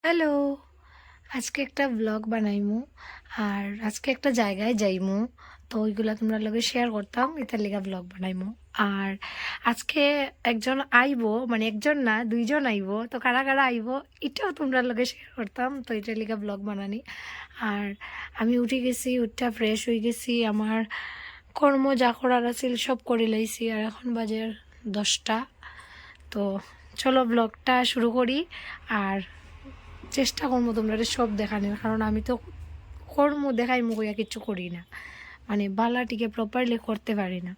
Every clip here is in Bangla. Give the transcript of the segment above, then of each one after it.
হ্যালো, আজকে একটা ব্লগ বানাইমু আর আজকে একটা জায়গায় যাইমু। তো ওইগুলা তোমরা লগে শেয়ার করতাম, এটার লেগা ব্লগ বানাইমু। আর আজকে একজন আইবো, মানে একজন না দুইজন আইবো। তো কারা কারা আইবো এটাও তোমরা লগে শেয়ার করতাম, তো এটার লেগা ব্লগ বানানি। আর আমি উঠে গেছি, উঠটা ফ্রেশ হয়ে গেছি, আমার কর্ম যা করার আছিল সব করে লাইছি। আর এখন বাজে 10টা। তো চলো ব্লগটা শুরু করি। আর চেষ্টা করবো তোমরা সব দেখানোর, কারণ আমি তো কর্ম দেখাই মুখইয়া কিছু করি না, মানে বালাটিকে প্রপারলি করতে পারি না।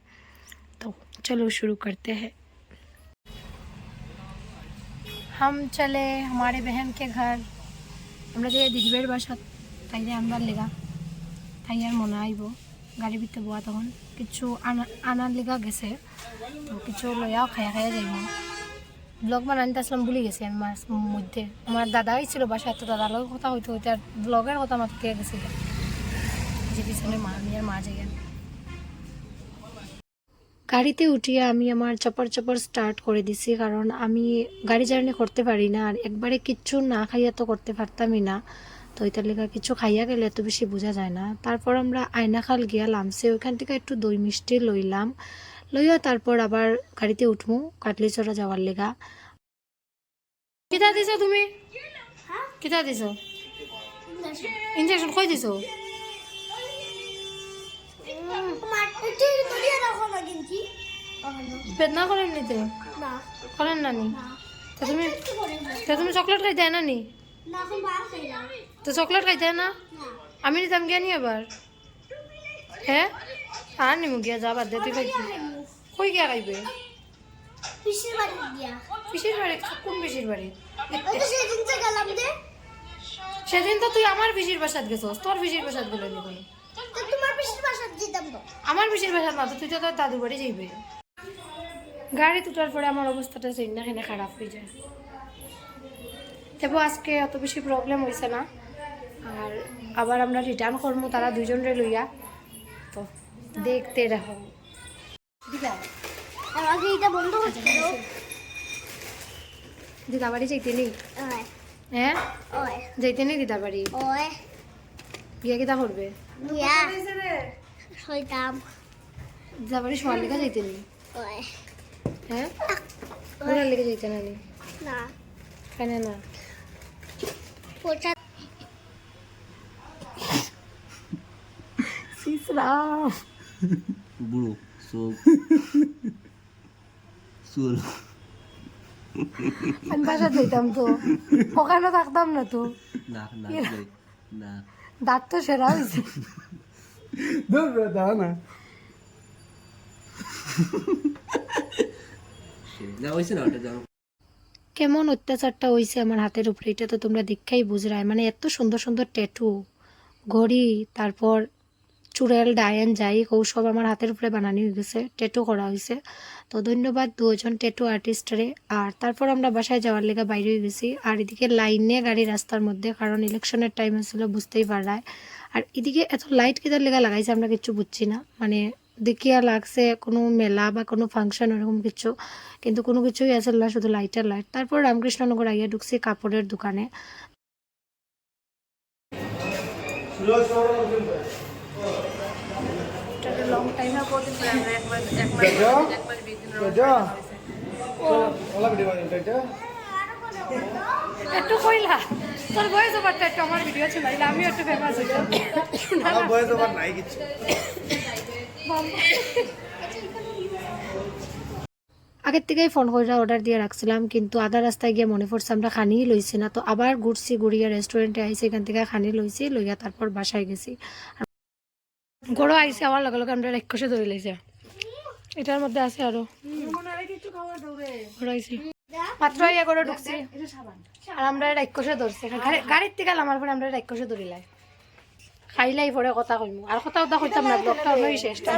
তো চলো শুরু करते हैं। हम चले हमारे बहन के घर। আমরা যে দিদিবের বাসা তাইলে আনবার লেগা, তাই আর মনে আইব গাড়ি ভিতরে বোয়া তখন কিছু আনার লেগা গেছে। তো কিছু লইয়াও খাইয়া খাইয়া যাইব। ব্লগ বানানিতে আসলাম ভুলে গেছি আমি মার মধ্যে। আমার দাদাই ছিল বাসায়, তো দাদার লোক কথা হইতে হইতে আর ব্লগের কথা আমার কে গেছিল যে পিছনে মা, আমি আর মা যাই। গাড়িতে উঠিয়ে আমি আমার চপর চপর স্টার্ট করে দিছি, কারণ আমি গাড়ি জার্নি করতে পারি না। আর একবারে কিচ্ছু না খাইয়া তো করতে পারতামই না। তো এটার লেগে কিছু খাইয়া গেলে এত বেশি বোঝা যায় না। তারপর আমরা আয়নাখাল গিয়া লামছে, ওইখান থেকে একটু দই মিষ্টি লইলাম, লইয়া তারপর আবার গাড়িতে উঠমু কাটলিচড়া যাওয়ার লেগা। কিতা দিছো তুমি? কিতা দিছো? ইনজেকশন কই দিছো? বেদনা করেন নিতে করেন নানি? তো তুমি চকলেট খাইতে না নি? তো চকলেট খাইতে না? আমি নিতাম গিয়া নি আবার। হ্যাঁ আর নিমু গিয়া যা বাদ দে, তুই খাইবি কই গিয়া খাইবে? পিসির বাড়ি? কোন পিসির বাড়ি? সেদিন তো তুই আমার পিসির বাসাত গেছস, তোর পিসির বাসাত গেল নি কোনো? আমার পিসির বাসাত না তো, তুই তো তোর দাদু বাড়ি যাইবে। গাড়ি তোটার পরে আমার অবস্থাটা সেখানে খারাপ হয়ে যায়। তবু আজকে অত বেশি প্রবলেম হয়েছে না। আর আবার আমরা রিটার্ন করবো তারা দুইজনরে লইয়া। তো দেখতে রাখো। দিদা বাড়ি যাইতে নেই? হ্যাঁ যাইতে নেই দিদা বাড়ি? বিয়া কিতা করবে? দিদা বাড়ি শোয়ার লেগে যাইতে নেই? হ্যাঁ ঘোরার লেগে যাইতে না নি? কেন না? বুড়ো সব চুল আমি বাসা যাইতাম তো, ওখানে থাকতাম না তো। না না না দাঁত তো সেরা হয়েছে। না হয়েছে না ওটা জানো। কেমন অত্যাচারটা হয়েছে আমার হাতের উপরে, এটা তো তোমরা দেখেই বুঝরায়। মানে এত সুন্দর সুন্দর ট্যাটু, ঘড়ি, তারপর চুড়েল ডায়ন যাই হোক সব আমার হাতের উপরে বানানো হয়ে গেছে, ট্যাটু করা হয়েছে। তো ধন্যবাদ দুজন ট্যাটু আর্টিস্টরে। আর তারপর আমরা বাসায় যাওয়ার লেগে বাইরে হয়ে গেছি। আর এদিকে লাইনে গাড়ি রাস্তার মধ্যে, কারণ ইলেকশনের টাইম ছিল বুঝতেই পারায়। আর এদিকে এত লাইট কিদার লেগে লাগাইছে আমরা কিচ্ছু বুঝছি না, মানে দেখিয়া লাগছে কোনো মেলা বা কোনো ফাংশন এরকম কিছু, কিন্তু কোনো কিছুই আসল না, শুধু লাইটের লাইট। তারপর রামকৃষ্ণনগর আইয়া ঢুকছি কাপড়ের দোকানে। লং টাইম একটু কইলা তোর বয়স ওভারটা একটু আমার ভিডিও ছিল, আমি একটু ফেমাস হইতাম। বয়স ওভার নাই কিছু। আগের থেকেই ফোন করে অর্ডার দিয়ে রাখছিলাম, কিন্তু আধা রাস্তায় গিয়ে মনে পড়ছে আমরা খানি লইছি না। তো আবার ঘুরছি, ঘুরিয়া রেস্টুরেন্টে আইসি, এখান থেকে খানি লইছি, লইয়া তারপর বাসায় গেছি। গড়ো আইসি আমার লগে লগে আমরা রাক্ষসে ধরে লাইছে। এটার মধ্যে আছে আরো মাত্র ইয়া করে ঢুকছি আর আমরা রাক্ষসে ধরছি। গাড়ির থেকে আমার পরে আমরা রাক্ষসে ধরিলাই খাইলাই পরে কথা কইমু। আর কথা কইতাম না, ব্লগটা হলোই শেষটা।